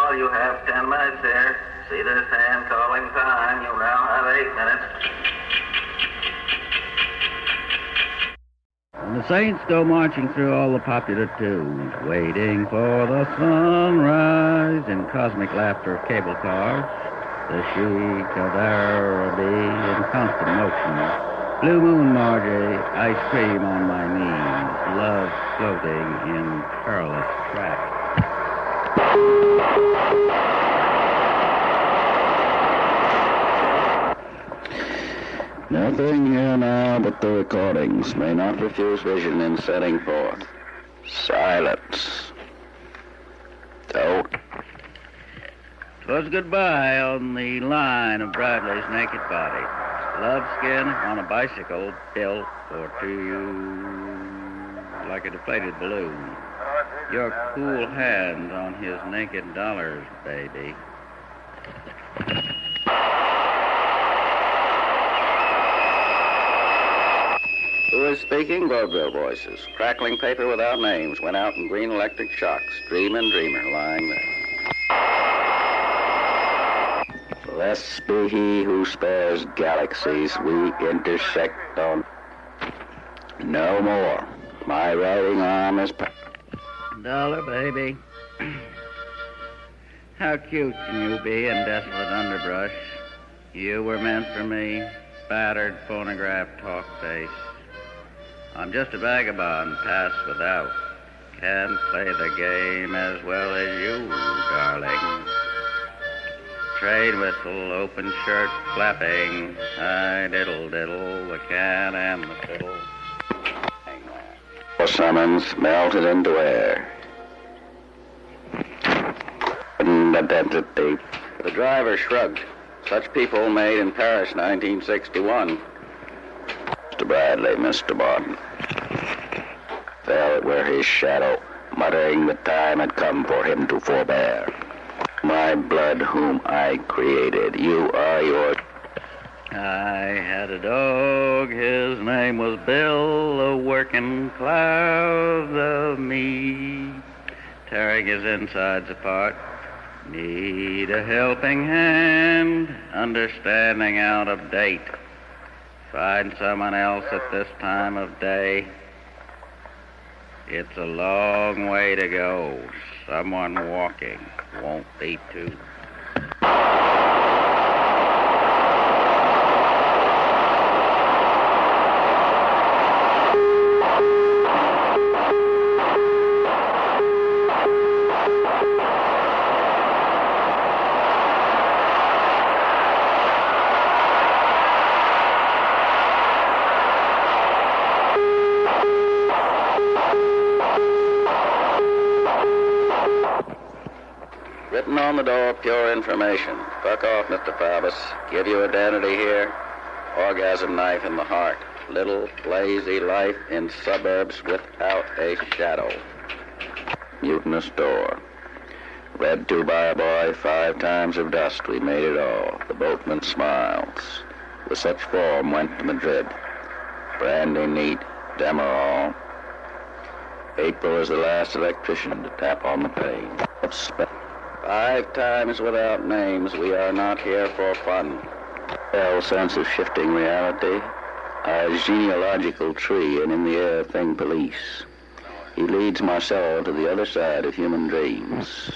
Well, you have 10 minutes here. See this hand calling time. You now have 8 minutes. And the Saints go marching through all the popular tunes, waiting for the sunrise in cosmic laughter of cable cars, the chic of Araby in constant motion, Blue Moon Margie, ice cream on my knees, love floating in perilous tracks. Nothing here now but the recordings. May not refuse vision in setting forth. Silence. Don't. 'Twas goodbye on the line of Bradley's naked body. Love skin on a bicycle built for to you like a deflated balloon. Your cool hands on his naked dollars, baby. Who is speaking? Vaudeville voices. Crackling paper without names went out in green electric shocks. Dream and dreamer lying there. Blessed be he who spares galaxies. We intersect on. No more. My writing arm is. Dollar, baby. How cute can you be in desolate underbrush? You were meant for me, battered phonograph talk face. I'm just a vagabond, pass without. Can't play the game as well as you, darling. Trade whistle, open shirt flapping. I diddle diddle, the cat and the fiddle. Summons melted into air. Identity. The driver shrugged. Such people made in Paris, 1961. Mr. Bradley, Mr. Barton. Fell where his shadow, muttering the time had come for him to forbear. My blood whom I created, you are yours. I had a dog, his name was Bill, a working cloud of me, tearing his insides apart. Need a helping hand, understanding out of date. Find someone else at this time of day. It's a long way to go. Someone walking won't be two. Written on the door, pure information. Fuck off, Mr. Faubus. Give you identity here. Orgasm knife in the heart. Little, lazy life in suburbs without a shadow. Mutinous door. Read to by a boy, 5 times of dust. We made it all. The boatman smiles. With such form went to Madrid. Brandy neat, Demerol. April is the last electrician to tap on the pane. 5 times without names, we are not here for fun. Well, sense of shifting reality, a genealogical tree, and in the air thing police. He leads Marcel to the other side of human dreams.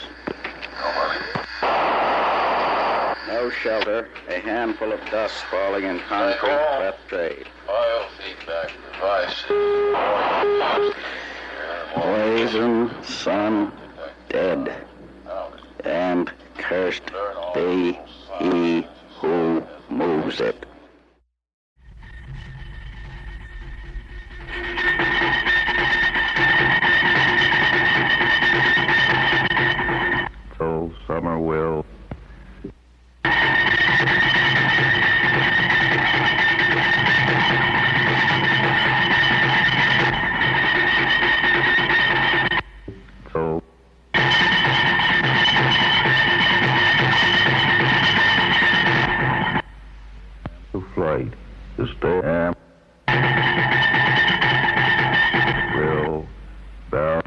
No shelter, a handful of dust falling in concrete prep trade. Oil feedback device. Poison, sun, dead. And cursed be he who moves it. So summer will. So flight to stay will bow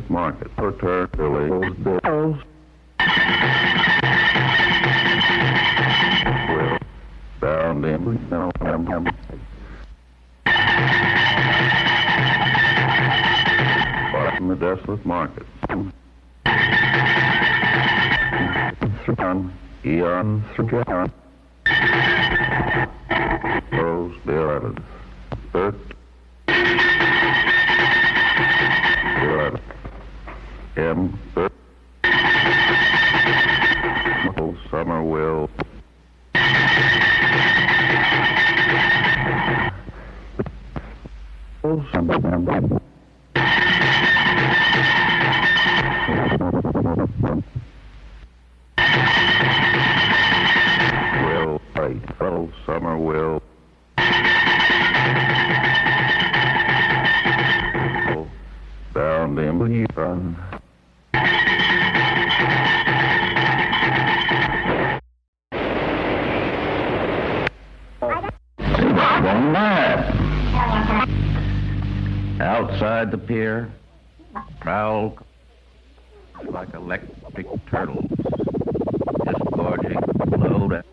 Market for turtles bills. Will bound in the desolate market. Eon Through Rose the 11th. 11th. M. Summer will. Will fight. Oh, summer will. Bound in fun. Outside the pier, prowl like electric turtles, disgorging load.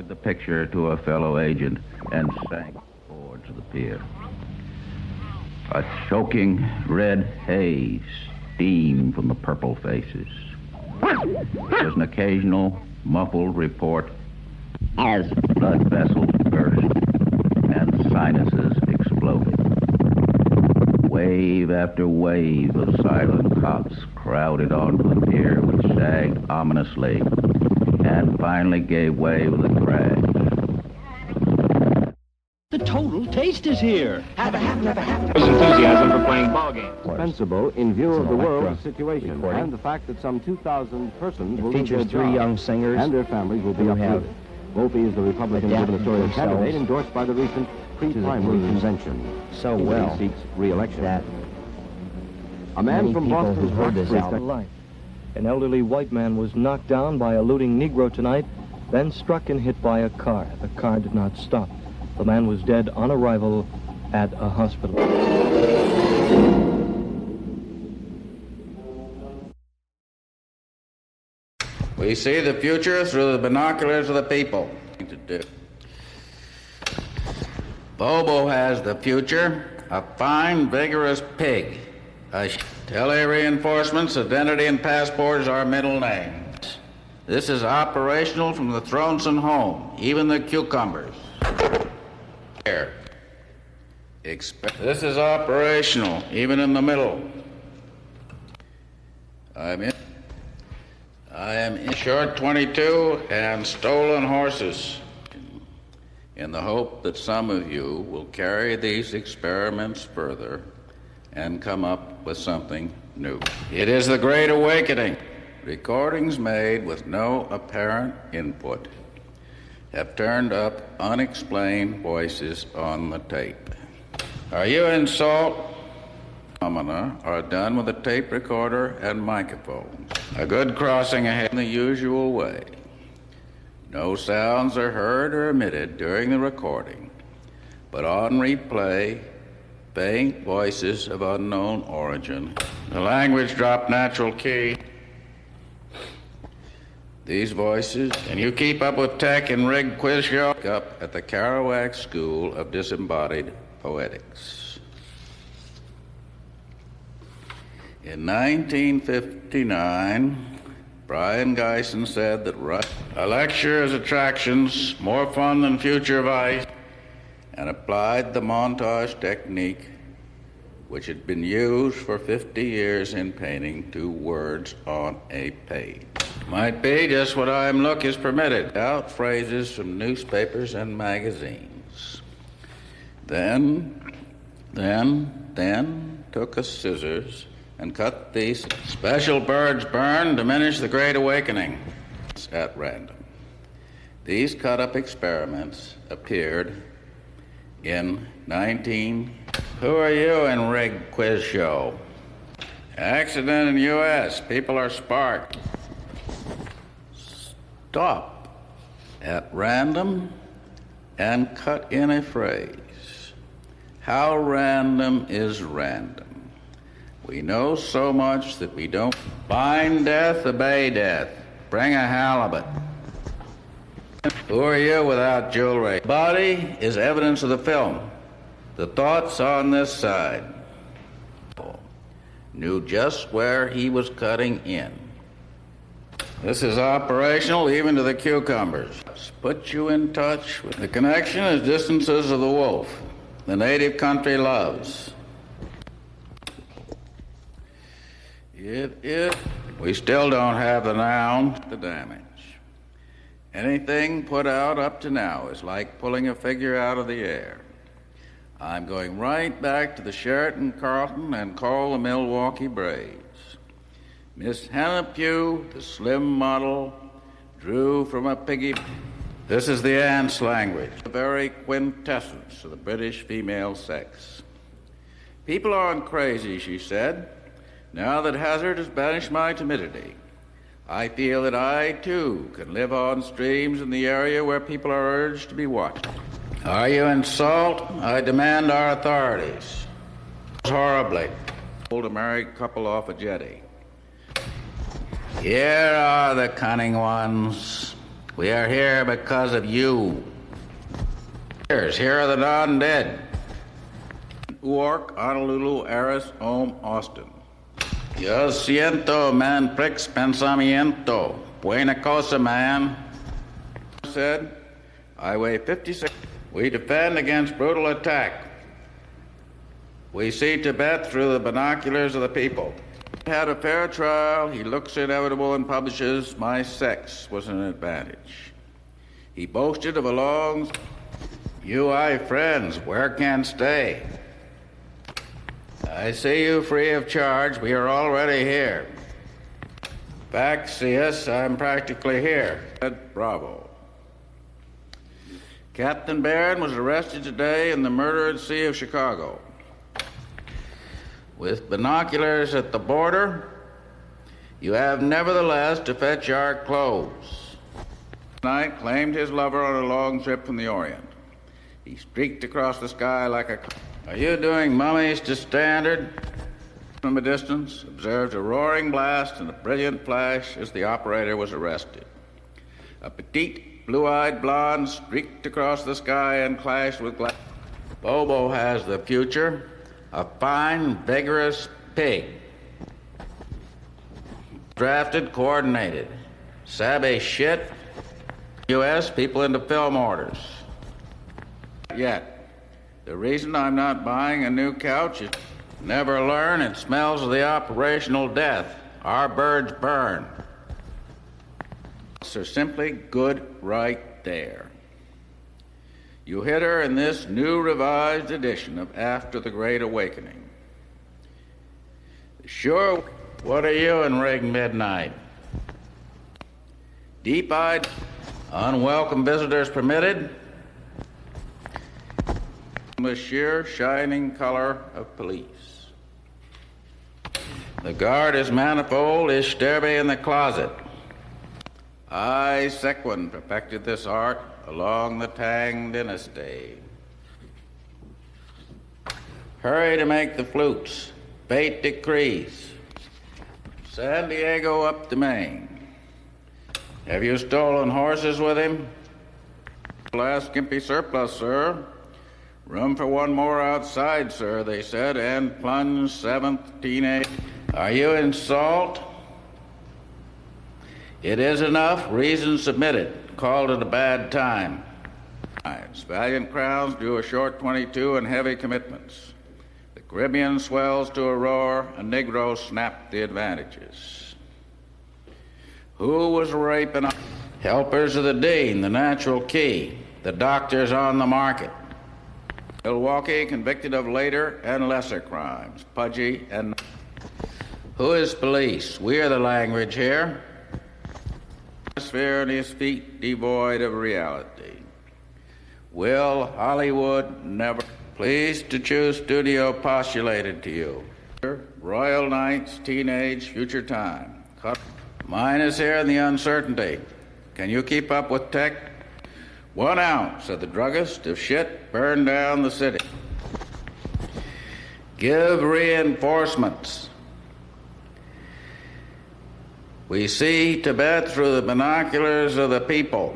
The picture to a fellow agent and sank towards the pier. A choking red haze steamed from the purple faces. There was an occasional muffled report as blood vessels burst and sinuses exploded. Wave after wave of silent cots crowded onto the pier, which sagged ominously and finally gave way with a crash. The total taste is here. Have a half. There's enthusiasm for playing ball games. Dispensable in view of the world's situation and the fact that some 2,000 persons will lose their jobs. Three young singers and their families will be uprooted. Wolfe is the Republican gubernatorial candidate endorsed by the recent pre-primary convention. So well he seeks re-election. That a man from Boston's heard this album. Life. An elderly white man was knocked down by a looting Negro tonight, then struck and hit by a car. The car did not stop. The man was dead on arrival at a hospital. We see the future through the binoculars of the people. Bobo has the future, a fine, vigorous pig. LA reinforcements, identity and passports are middle names. This is operational from the Thronson home, even the cucumbers. Here. This is operational, even in the middle. I am in short 22 and stolen horses, in the hope that some of you will carry these experiments further and come up with something new. It is the Great Awakening. Recordings made with no apparent input have turned up unexplained voices on the tape. Are you in salt? Phenomena are done with a tape recorder and microphones. A good crossing ahead in the usual way. No sounds are heard or emitted during the recording, but on replay, faint voices of unknown origin. The language dropped natural key. These voices, and you keep up with tech and rigged quiz show up at the Kerouac School of Disembodied Poetics. In 1959, Brian Geisen said that a lecture is attractions, more fun than future vice, and applied the montage technique which had been used for 50 years in painting to words on a page. Might be just what I'm look is permitted. Out phrases from newspapers and magazines. Then took a scissors and cut these special birds burn, diminish the Great Awakening. at random. These cut-up experiments appeared in 19... Who are you in Rig Quiz Show? Accident in U.S. People are sparked. Stop at random and cut in a phrase. How random is random? We know so much that we don't. Bind death, obey death. Bring a halibut. Who are you without jewelry? Body is evidence of the film. The thoughts on this side. Knew just where he was cutting in. This is operational even to the cucumbers. Put you in touch with the connection is distances of the wolf. The native country loves. It is. We still don't have the noun, the damage. Anything put out up to now is like pulling a figure out of the air. I'm going right back to the Sheraton Carlton and call the Milwaukee Braves. Miss Hannah Pugh, the slim model, drew from a piggy. This is the ants' language, the very quintessence of the British female sex. People aren't crazy, she said. Now that Hazard has banished my timidity, I feel that I, too, can live on streams in the area where people are urged to be watched. Are you in salt? I demand our authorities. Horribly. Pulled a married couple off a jetty. Here are the cunning ones. We are here because of you. Here are the non-dead. Newark, Honolulu, Aris, Ohm, Austin. Yo siento, man, prix pensamiento. Buena cosa, man. Said, I weigh 56. We defend against brutal attack. We see Tibet through the binoculars of the people. Had a fair trial, he looks inevitable and publishes, my sex was an advantage. He boasted of a long, you I friends, where can stay? I see you free of charge, we are already here. Back, see us, I'm practically here. Bravo. Captain Barron was arrested today in the murder at sea of Chicago. With binoculars at the border, you have nevertheless to fetch our clothes. Tonight claimed his lover on a long trip from the Orient. He streaked across the sky like a... Are you doing mummies to standard? From a distance, observed a roaring blast and a brilliant flash as the operator was arrested. A petite, blue-eyed blonde streaked across the sky and clashed with glass. Bobo has the future. A fine, vigorous pig. Drafted, coordinated. Savvy shit. U.S. people into film orders. Yet. The reason I'm not buying a new couch is never learn it smells of the operational death. Our birds burn. So simply good right there. You hit her in this new revised edition of After the Great Awakening. Sure, what are you in Rig Midnight? Deep-eyed, unwelcome visitors permitted. The sheer shining color of police. The guard is manifold, is sterbe in the closet. I, Sequin, perfected this art along the Tang dynasty. Hurry to make the flutes. Fate decrees. San Diego up to Maine. Have you stolen horses with him? Last skimpy surplus, sir. Room for one more outside, sir, they said, and plunge 7th teenage. Are you in salt? It is enough. Reason submitted. Called it a bad time. Valiant crowds drew a short 22 and heavy commitments. The Caribbean swells to a roar. A Negro snapped the advantages. Who was raping? Helpers of the Dean, the natural key. The doctors on the market. Milwaukee convicted of later and lesser crimes. Pudgy and... Who is police? We are the language here. atmosphere and his feet devoid of reality. Will Hollywood never? Pleased to choose studio postulated to you. Royal Knights, teenage, future time. Mine is here in the uncertainty. Can you keep up with tech? 1 ounce of the druggist of shit burned down the city. Give reinforcements. We see Tibet through the binoculars of the people.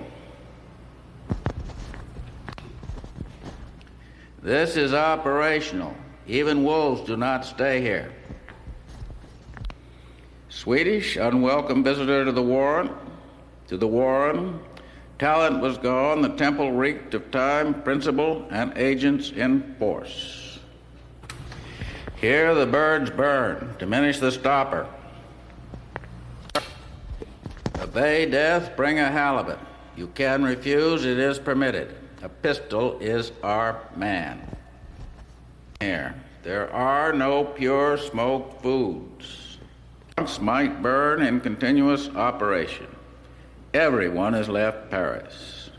This is operational. Even wolves do not stay here. Swedish, unwelcome visitor to the Warren. Talent was gone. The temple reeked of time, principle, and agents in force. Here the birds burn. Diminish the stopper. Obey death, bring a halibut. You can refuse, it is permitted. A pistol is our man. Here, there are no pure smoked foods. Trunks might burn in continuous operation. Everyone has left Paris.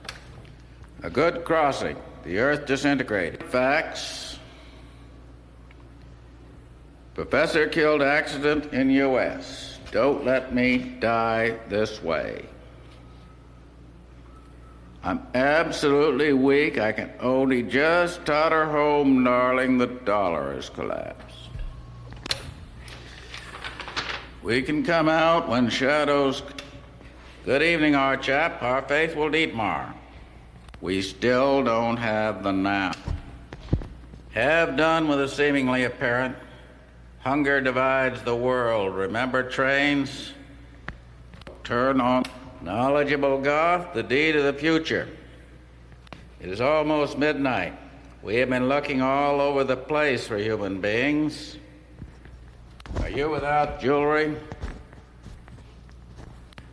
A good crossing, the earth disintegrated. Facts. Professor killed accident in U.S. Don't let me die this way. I'm absolutely weak. I can only just totter home, darling. The dollar has collapsed. We can come out when shadows... Good evening, our chap, our faithful Dietmar. We still don't have the now. Have done with the seemingly apparent. Hunger divides the world. Remember trains? Turn on. Knowledgeable Goth, the deed of the future. It is almost midnight. We have been looking all over the place for human beings. Are you without jewelry?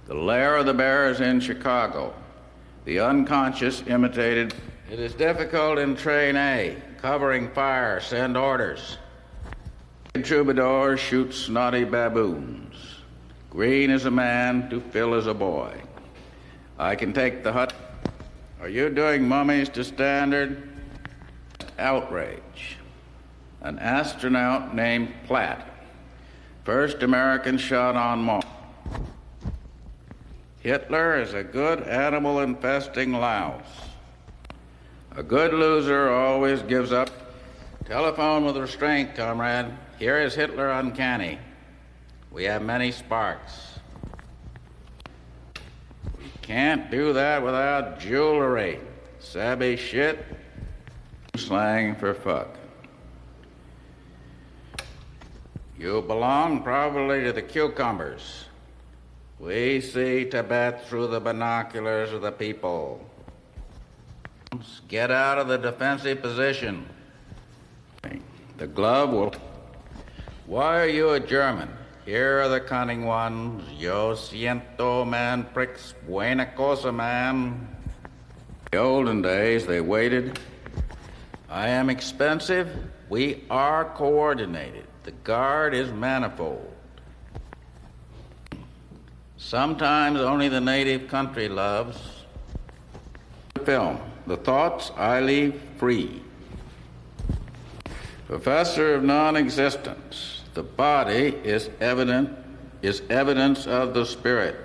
The lair of the bear is in Chicago. The unconscious imitated. It is difficult in train A. Covering fire, send orders. Troubadours shoot snotty baboons. Green is a man, to fill is a boy. I can take the hut. Are you doing mummies to standard? Outrage. An astronaut named Platt. First American shot on Mars. Hitler is a good animal infesting louse. A good loser always gives up. Telephone with restraint, comrade. Here is Hitler uncanny. We have many sparks. We can't do that without jewelry. Savvy shit. Slang for fuck. You belong probably to the cucumbers. We see Tibet through the binoculars of the people. Get out of the defensive position. The glove will... Why are you a German? Here are the cunning ones. Yo siento, man, pricks, buena cosa, man. In the olden days, they waited. I am expensive. We are coordinated. The guard is manifold. Sometimes only the native country loves. Film. The thoughts I leave free. Professor of non-existence. The body is evidence of the spirit.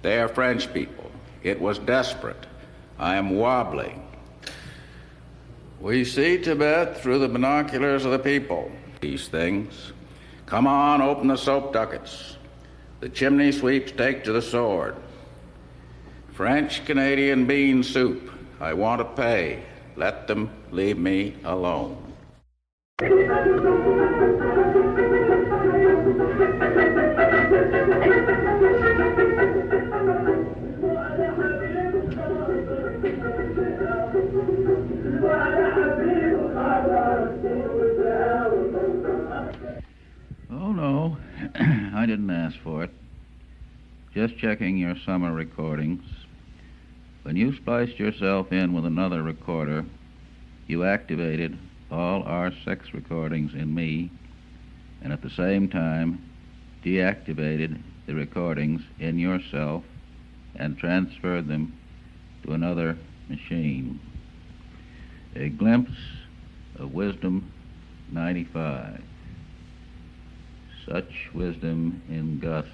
They are French people. It was desperate. I am wobbling. We see Tibet through the binoculars of the people. These things. Come on, open the soap ducats. The chimney sweeps take to the sword. French-Canadian bean soup. I want to pay. Let them leave me alone. Oh, no. I didn't ask for it. Just checking your summer recordings. When you spliced yourself in with another recorder, you activated all our sex recordings in me, and at the same time deactivated the recordings in yourself and transferred them to another machine. A glimpse of wisdom 95. Such wisdom in gusts,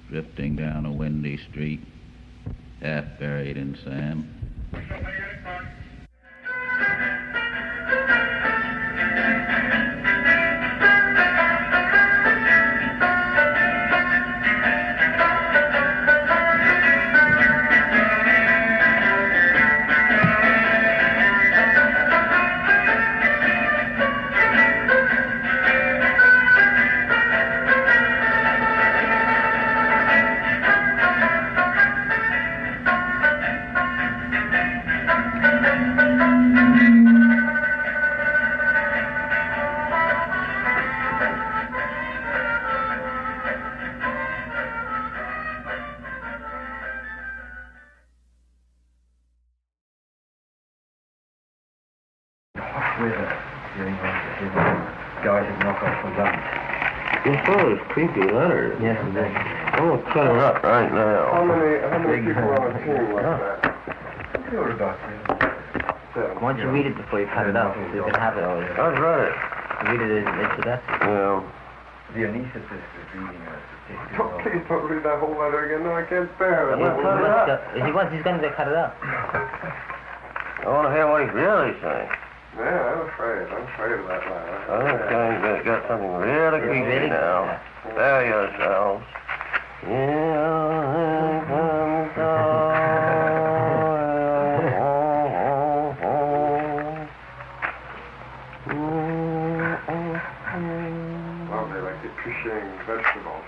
drifting down a windy street, half buried in sand. Creepy letters. Yes, it is. I'm going to cut her up right now. How many people on the team like that? Why don't you read it before you cut it up? So you can have it always. I've read it. Read it into that. Yeah. The anesthetist is reading a statistical... Please don't read that whole letter again. No, I can't bear it. He's going to cut it up. I want to hear what he's really saying. Yeah, I'm afraid of that letter. Okay, you got something really creepy now. Spare yourselves. Lovely, like appreciating vegetables.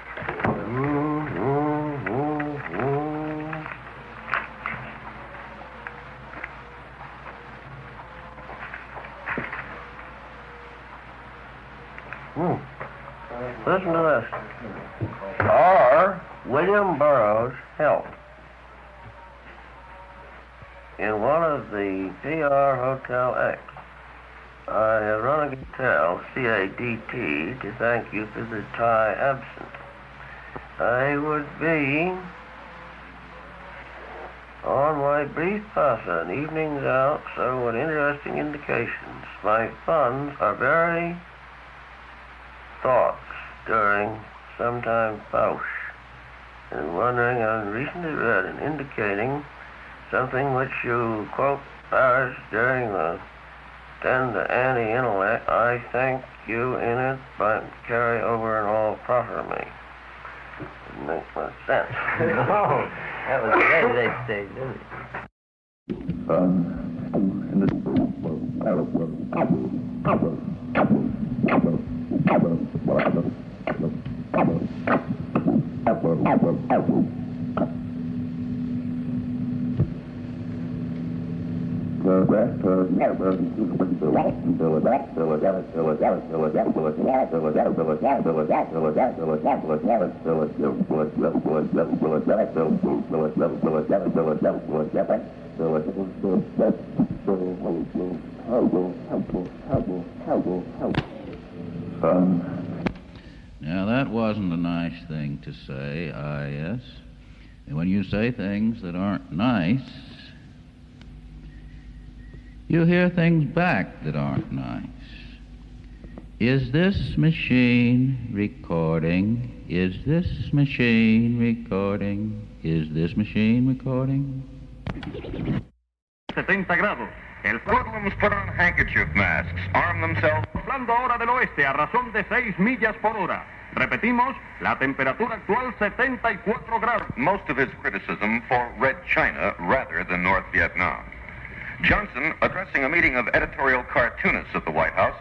Listen to this. R. William Burroughs helped in one of the PR Hotel X. I have run a hotel, CADT, to thank you for the tie absent. I would be on my brief passa and evenings out, so what interesting indications. My funds are very thoughts during sometime Fausch, and wondering on recently read and indicating something which you quote Paris during the tend to anti-intellect. I thank you in it, but carry over and all proffer me. Didn't make much sense. No, that was a very late stage, didn't Now, that wasn't a nice thing to say, I.S. And when you say things that aren't nice, you hear things back that aren't nice. Is this machine recording? Is this machine recording? Is this machine recording? 70 grados. El hoodlums put on handkerchief masks, arm themselves. Soplando ahora del oeste a razón de 6 millas por hora. Repetimos, la temperatura actual 74 grados. Most of his criticism for Red China rather than North Vietnam. Johnson, addressing a meeting of editorial cartoonists at the White House,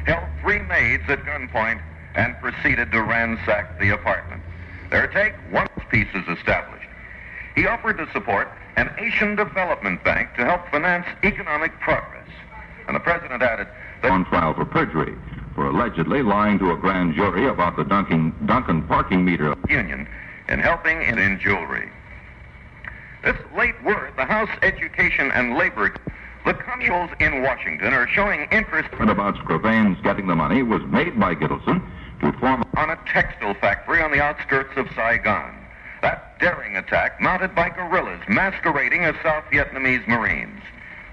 held 3 maids at gunpoint and proceeded to ransack the apartment. Their take, one piece is established. He offered to support an Asian Development Bank to help finance economic progress. And the president added that on trial for perjury for allegedly lying to a grand jury about the Duncan parking meter union in helping in jewelry. This late word, the House Education and Labor, the officials in Washington are showing interest about Scrovane's getting the money was made by Gittleson to form on a textile factory on the outskirts of Saigon. That daring attack mounted by guerrillas masquerading as South Vietnamese Marines.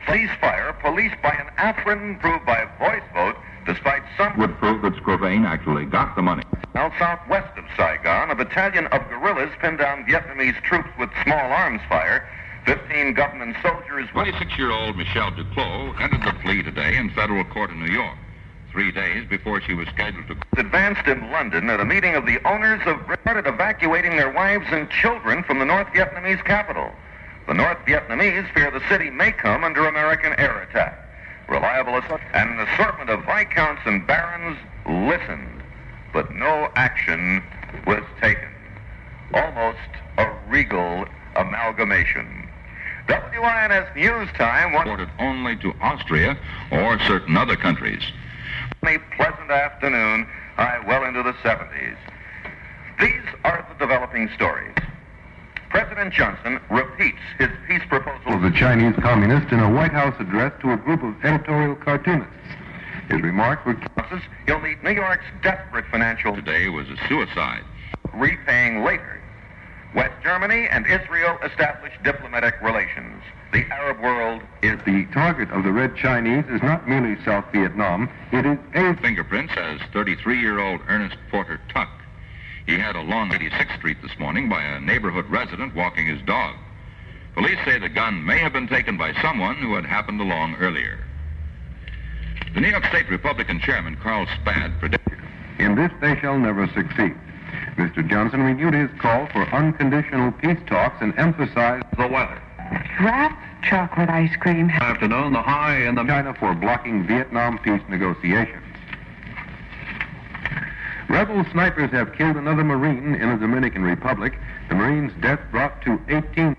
Ceasefire policed by an Afrin proved by voice vote, despite some would prove that Scrovane actually got the money. Now southwest of Saigon, a battalion of guerrillas pinned down Vietnamese troops with small arms fire. 15 government soldiers. 26-year-old Michelle Duclos entered the plea today in federal court in New York, 3 days before she was scheduled to advanced in London at a meeting of the owners of started evacuating their wives and children from the North Vietnamese capital. The North Vietnamese fear the city may come under American air attack. Reliable and an assortment of viscounts and barons listened, but no action was taken. Almost a regal amalgamation. WINS News Time reported only to Austria or certain other countries. A pleasant afternoon, high well into the 70s. These are the developing stories. President Johnson repeats his peace proposal of the Chinese Communists in a White House address to a group of editorial cartoonists. His remarks were... He'll meet New York's desperate financial... Today was a suicide. Repaying later. West Germany and Israel established diplomatic relations. The Arab world is... The target of the Red Chinese is not merely South Vietnam, it is a... Fingerprints as 33-year-old Ernest Porter Tuck. He had a lawn 86th Street this morning by a neighborhood resident walking his dog. Police say the gun may have been taken by someone who had happened along earlier. The New York State Republican chairman, Carl Spad, predicted... In this they shall never succeed. Mr. Johnson renewed his call for unconditional peace talks and emphasized the weather. Wrapped chocolate ice cream. Afternoon, the high in the... China for blocking Vietnam peace negotiations. Rebel snipers have killed another Marine in the Dominican Republic. The Marine's death brought to 18...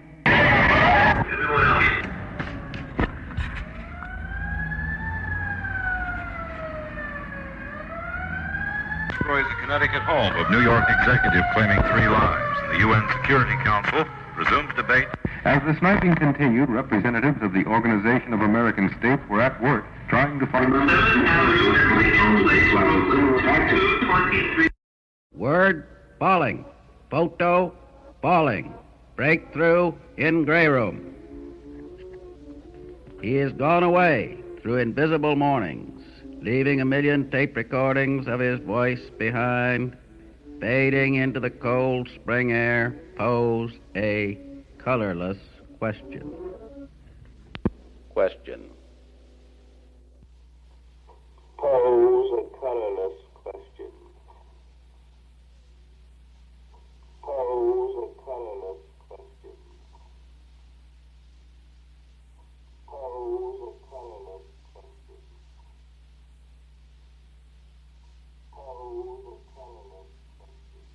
Destroys the Connecticut home of New York executive claiming 3 lives. The UN Security Council resumes debate. As the sniping continued, representatives of the Organization of American States were at work trying to find... Word, falling. Photo, falling. Breakthrough in gray room. He is gone away through invisible mornings, leaving a million tape recordings of his voice behind, fading into the cold spring air, pose a colorless question. Question. Pose a colorless question. Pose a colorless question. Pose a colorless question. Pose a colorless question.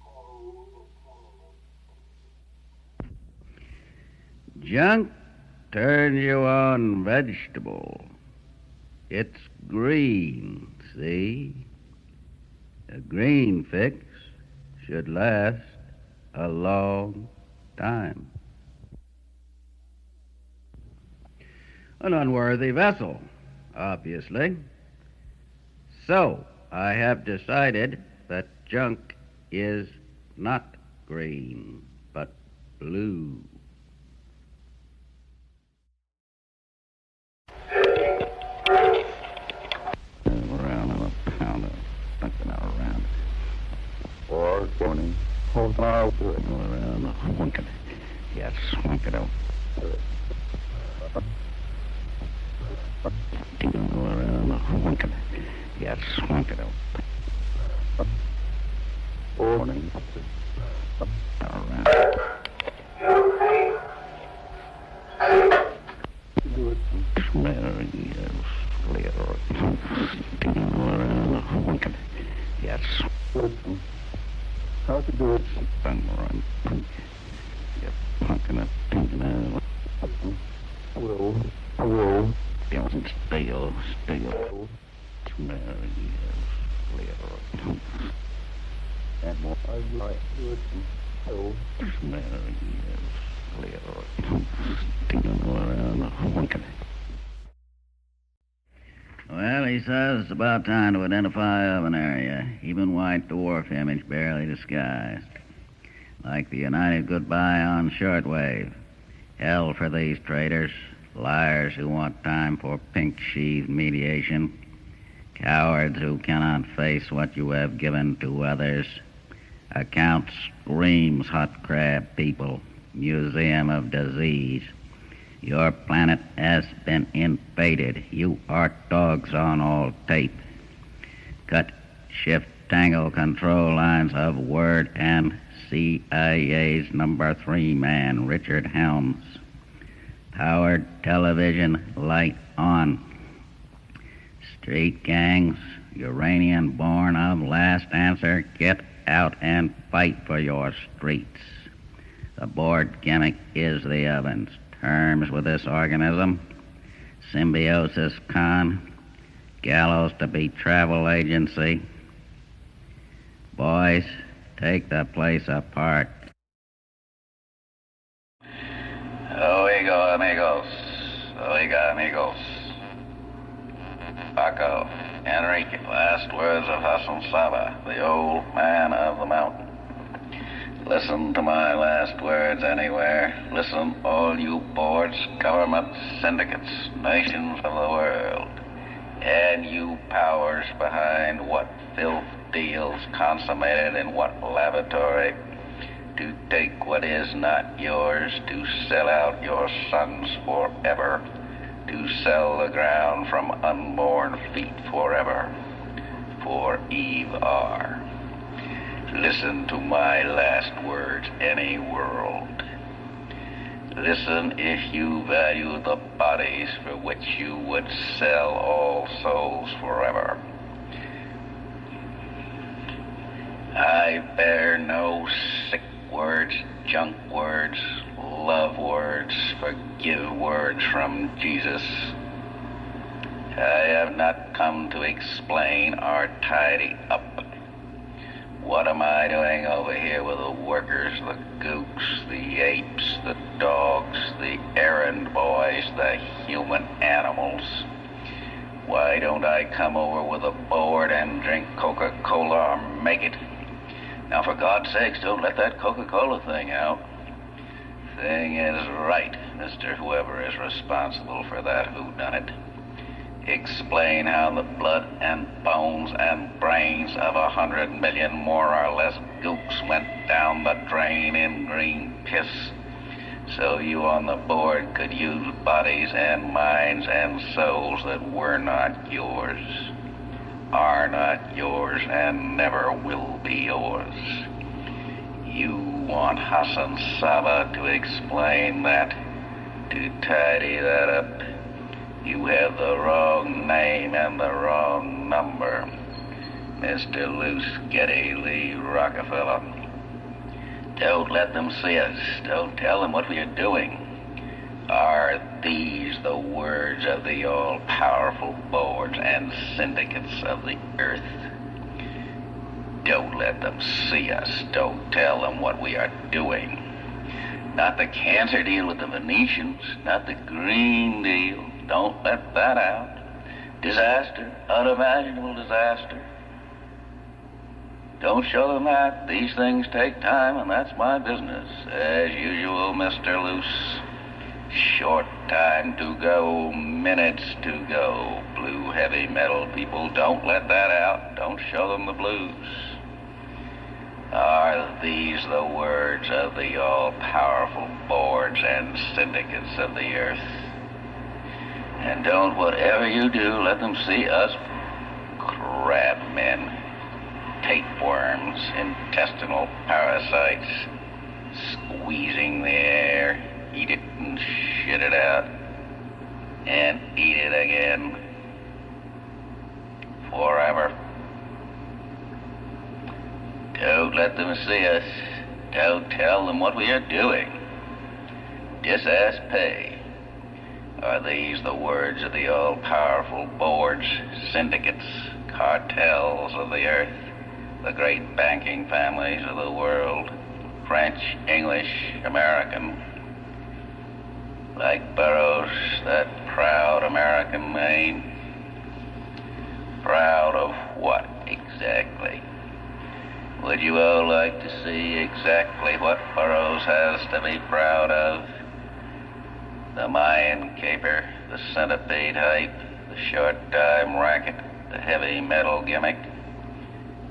Pose a colorless question. Junk turns you on vegetable. It's green, see? A green fix should last a long time. An unworthy vessel, obviously. So, I have decided that junk is not green, but blue. Or 20. Hold on. Do it. Around. Wink it. Yes, wink it out. Around. Wink it. Yes, wink it out. 40. Around. Do it. Smear, yes. Clear. Around. Wink it. Yes. How to do it? Bang around. Yep, punking it, pinking it. Will. Don't steal. Smear, yes. Clear. And more. I'd like to do it. Oh. Smear, yes. Clear. Around. Winking. Well, he says it's about time to identify of an area. Even white dwarf image barely disguised. Like the United Goodbye on shortwave. Hell for these traitors. Liars who want time for pink-sheathed mediation. Cowards who cannot face what you have given to others. Account screams hot crab people. Museum of disease. Your planet has been invaded. You are dogs on all tape. Cut, shift, tangle control lines of Word and CIA's number 3 man, Richard Helms. Powered television light on. Street gangs, Uranian born of last answer, get out and fight for your streets. The board gimmick is the ovens. Terms with this organism. Symbiosis con. Gallows to be travel agency. Boys, take the place apart. Oigo, amigos. Oiga, amigos. Paco, Enrique, last words of Hassan Saba, the old man of the mountain. Listen to my last words anywhere. Listen, all you boards, governments, syndicates, nations of the world, and you powers behind what filth deals consummated in what lavatory, to take what is not yours, to sell out your sons forever, to sell the ground from unborn feet forever, for Eve are. Listen to my last words, any world. Listen if you value the bodies for which you would sell all souls forever. I bear no sick words, junk words, love words, forgive words from Jesus. I have not come to explain or tidy up. What am I doing over here with the workers, the gooks, the apes, the dogs, the errand boys, the human animals? Why don't I come over with a board and drink Coca-Cola or make it? Now, for God's sakes, don't let that Coca-Cola thing out. Thing is right, Mr. Whoever is responsible for that whodunit. Explain how the blood and bones and brains of 100 million more or less gooks went down the drain in green piss, so you on the board could use bodies and minds and souls that were not yours, are not yours, and never will be yours. You want Hassan Saba to explain that, to tidy that up. You have the wrong name and the wrong number, Mr. Luce Getty Lee Rockefeller. Don't let them see us. Don't tell them what we are doing. Are these the words of the all-powerful boards and syndicates of the earth? Don't let them see us. Don't tell them what we are doing. Not the cancer deal with the Venetians, not the Green Deal. Don't let that out. Disaster, unimaginable disaster. Don't show them that. These things take time, and that's my business. As usual, Mr. Luce. Short time to go, minutes to go. Blue heavy metal people, don't let that out. Don't show them the blues. Are these the words of the all-powerful boards and syndicates of the earth? And don't, whatever you do, let them see us crab men, tapeworms, intestinal parasites, squeezing the air, eat it and shit it out, and eat it again forever. Don't let them see us. Don't tell them what we are doing. Just ask pay. Are these the words of the all-powerful boards, syndicates, cartels of the earth, the great banking families of the world, French, English, American, like Burroughs, that proud American name? Proud of what exactly? Would you all like to see exactly what Burroughs has to be proud of? The Mayan caper, the centipede hype, the short time racket, the heavy metal gimmick?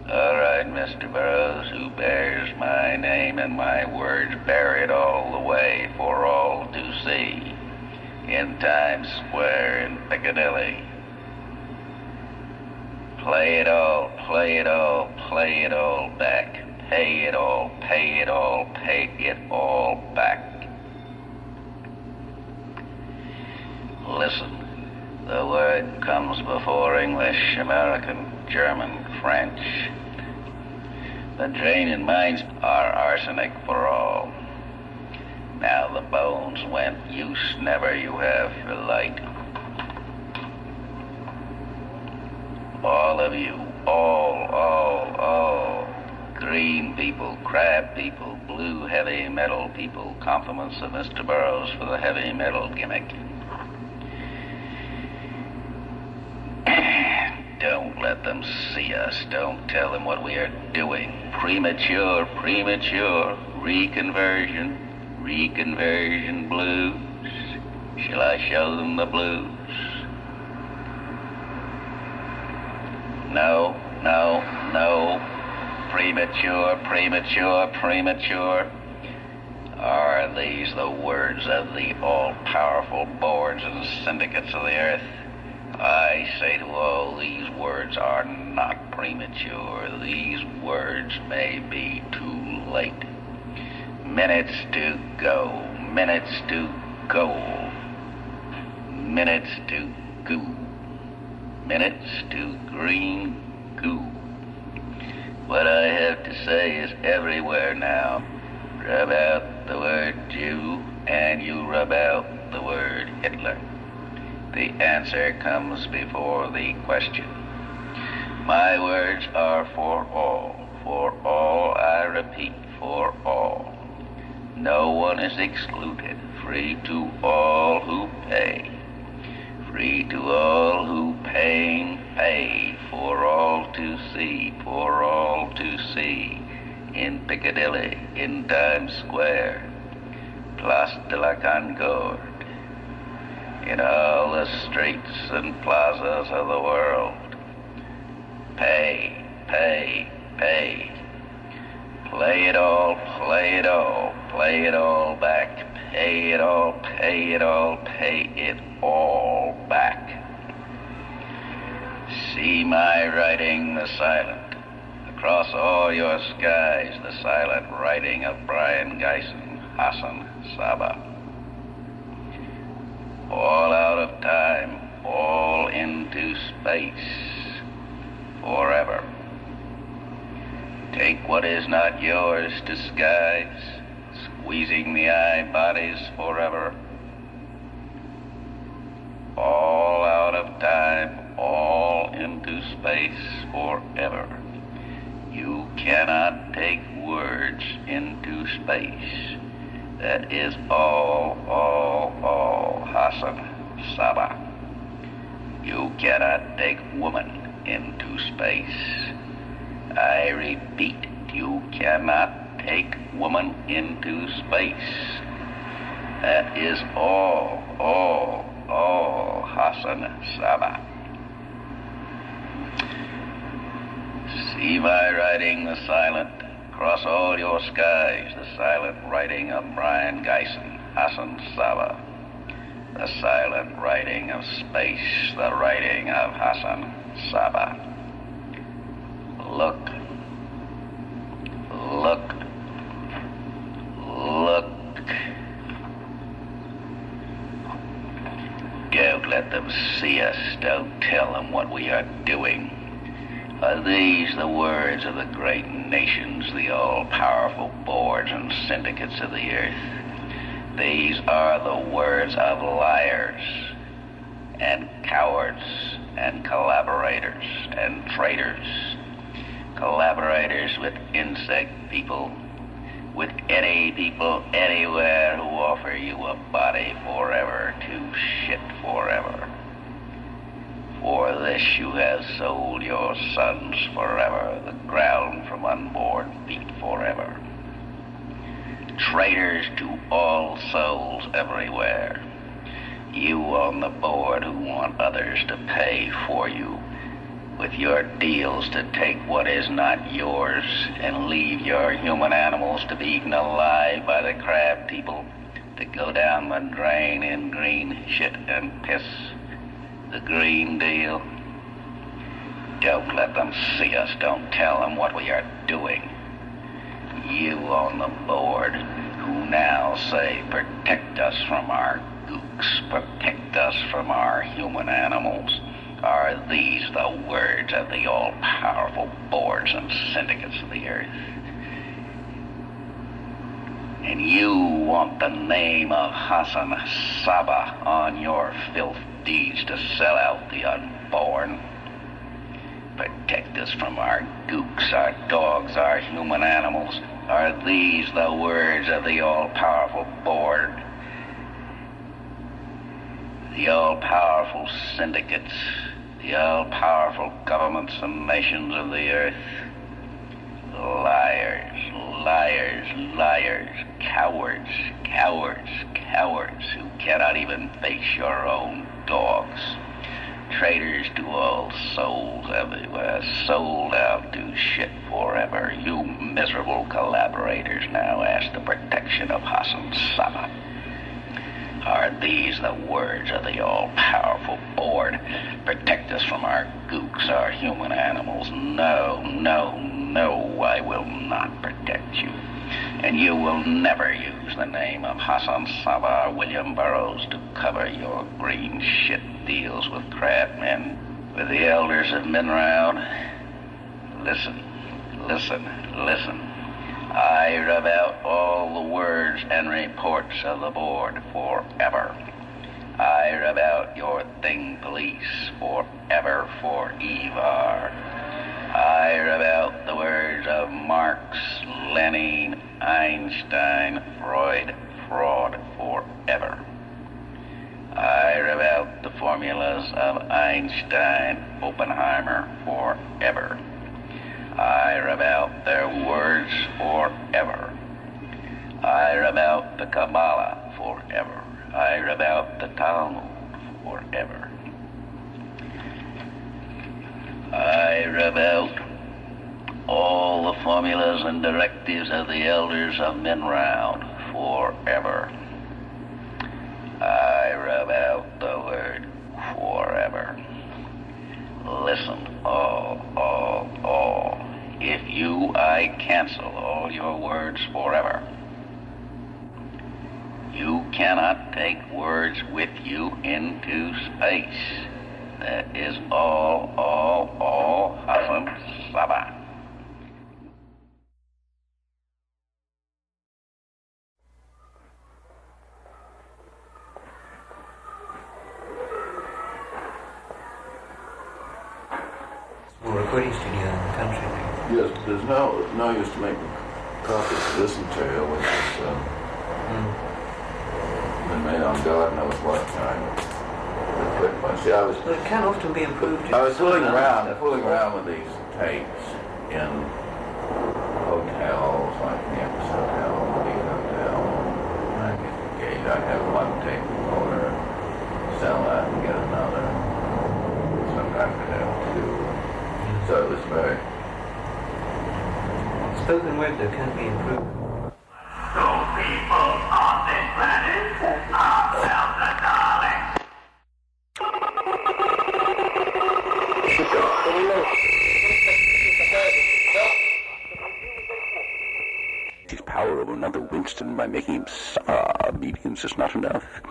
All right, Mr. Burroughs, who bears my name and my words, bear it all the way for all to see. In Times Square in Piccadilly. Play it all, play it all, play it all back. Pay it all, pay it all, pay it all back. Listen, the word comes before English, American, German, French. The draining minds are arsenic for all. Now the bones went, use never you have for light. All of you, all, green people, crab people, blue heavy metal people, compliments of Mr. Burroughs for the heavy metal gimmick. Don't let them see us. Don't tell them what we are doing. Premature, reconversion blues. Shall I show them the blues? No. Premature. Are these the words of the all-powerful boards and syndicates of the earth? I say to all, these words are not premature. These words may be too late. Minutes to go. Minutes to goo. Minutes to green goo. What I have to say is everywhere now. Rub out the word Jew, and you rub out the word Hitler. The answer comes before the question. My words are for all, I repeat, for all. No one is excluded, free to all who pay. Free to all who pay, for all to see, in Piccadilly, in Times Square, Place de la Concorde, in all the streets and plazas of the world. Pay. Play it all back. Pay it all back. See my writing, the silent. Across all your skies, the silent writing of Brian Geisen, Hassan Saba. All out of time, all into space, forever. Take what is not yours, disguise, squeezing the eye bodies forever. All out of time, all into space, forever. You cannot take words into space. That is all, Hassan Saba. You cannot take woman into space. I repeat, you cannot take woman into space. That is all, Hassan Saba. See my writing, the silent, across all your skies, the silent writing of Brian Geisen, Hassan Saba. The silent writing of space, the writing of Hassan Saba. Look. Don't let them see us. Don't tell them what we are doing. Are these the words of the great nations, the all-powerful boards and syndicates of the earth? These are the words of liars and cowards and collaborators and traitors. Collaborators with insect people, with any people anywhere who offer you a body forever to shit forever. For this you have sold your sons forever, the ground from unborn feet forever. Traitors to all souls everywhere. You on the board who want others to pay for you with your deals to take what is not yours and leave your human animals to be eaten alive by the crab people, to go down the drain in green shit and piss. The Green Deal. Don't let them see us. Don't tell them what we are doing. You on the board who now say protect us from our gooks, protect us from our human animals. Are these the words of the all-powerful boards and syndicates of the earth? And you want the name of Hassan Saba on your filth deeds to sell out the unborn? Protect us from our gooks, our dogs, our human animals. Are these the words of the all-powerful board? The all-powerful syndicates, the all-powerful governments and nations of the earth. Liars, liars, liars, cowards, cowards, cowards who cannot even face your own dogs. Traitors to all souls everywhere, sold out to shit forever. You miserable collaborators now ask the protection of Hassan Saba. Are these the words of the all-powerful board? Protect us from our gooks, our human animals. No, no, no, I will not protect you. And you will never use the name of Hassan Saba or William Burroughs to cover your green shit deals with crabmen. With the elders of Minround, listen, listen, listen. I rub out all the words and reports of the board forever. I rub out your thing police forever for Evar. I rub out the words of Marx, Lenin, Einstein, Freud, fraud forever. I rub out the formulas of Einstein, Oppenheimer forever. I rub out their words forever. I rub out the Kabbalah forever. I rub out the Talmud forever. I rub out all the formulas and directives of the elders of Minround forever. I rub out the word forever. Listen, all. If you, I cancel all your words forever. You cannot take words with you into space. That is all Hassan Saba. Recording studio in the country. Yes, but there's no use to make copies of this material, which has been made on God knows what time. See, well, it can often be improved. I was fooling around with these tapes in hotels, like Campus Hotel, Big Hotel. I get engaged. I have one tape recorder, sell that and get another. Sometimes I have two. So it was very... Spoken word, though, can be improved. So people on this planet are the Daleks. His power over another Winston by making him sob even is not enough.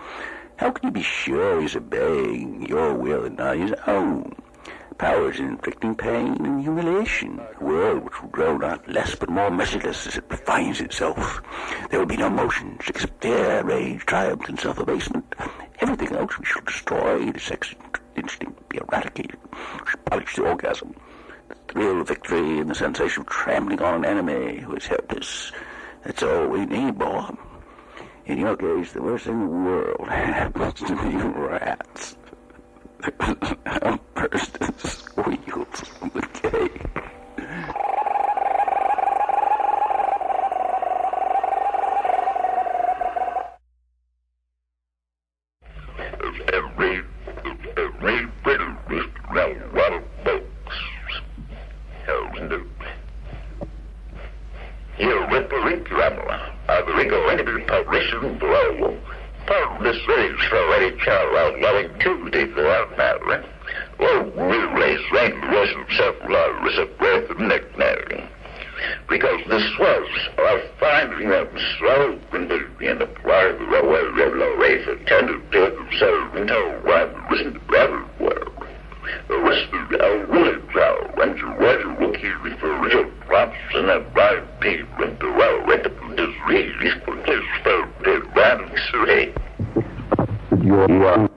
How can you be sure he's obeying your will and not his own? Power is in inflicting pain and humiliation. A world which will grow not less but more merciless as it refines itself. There will be no motions except fear, rage, triumph, and self-abasement. Everything else we shall destroy. The sex instinct will be eradicated. We shall polish the orgasm. The thrill of victory and the sensation of trampling on an enemy who has helped us. That's all we need, boy. In your case, the worst thing in the world happens to be rats. there was an outburst of squeals from the cave. Every bit of this round water boats held in the here with the drama of the regular publishing below. Part of this is already child outlawing Tuesday for our matter. Low relays rain was himself love is a breath of nickname. Because this was our finding them slow in the part of the railway for tended to themselves until one was everywhere. The rest of our woolly crowd went to water looking for real crops and a bright people into our rental disease for this felt random survey. You are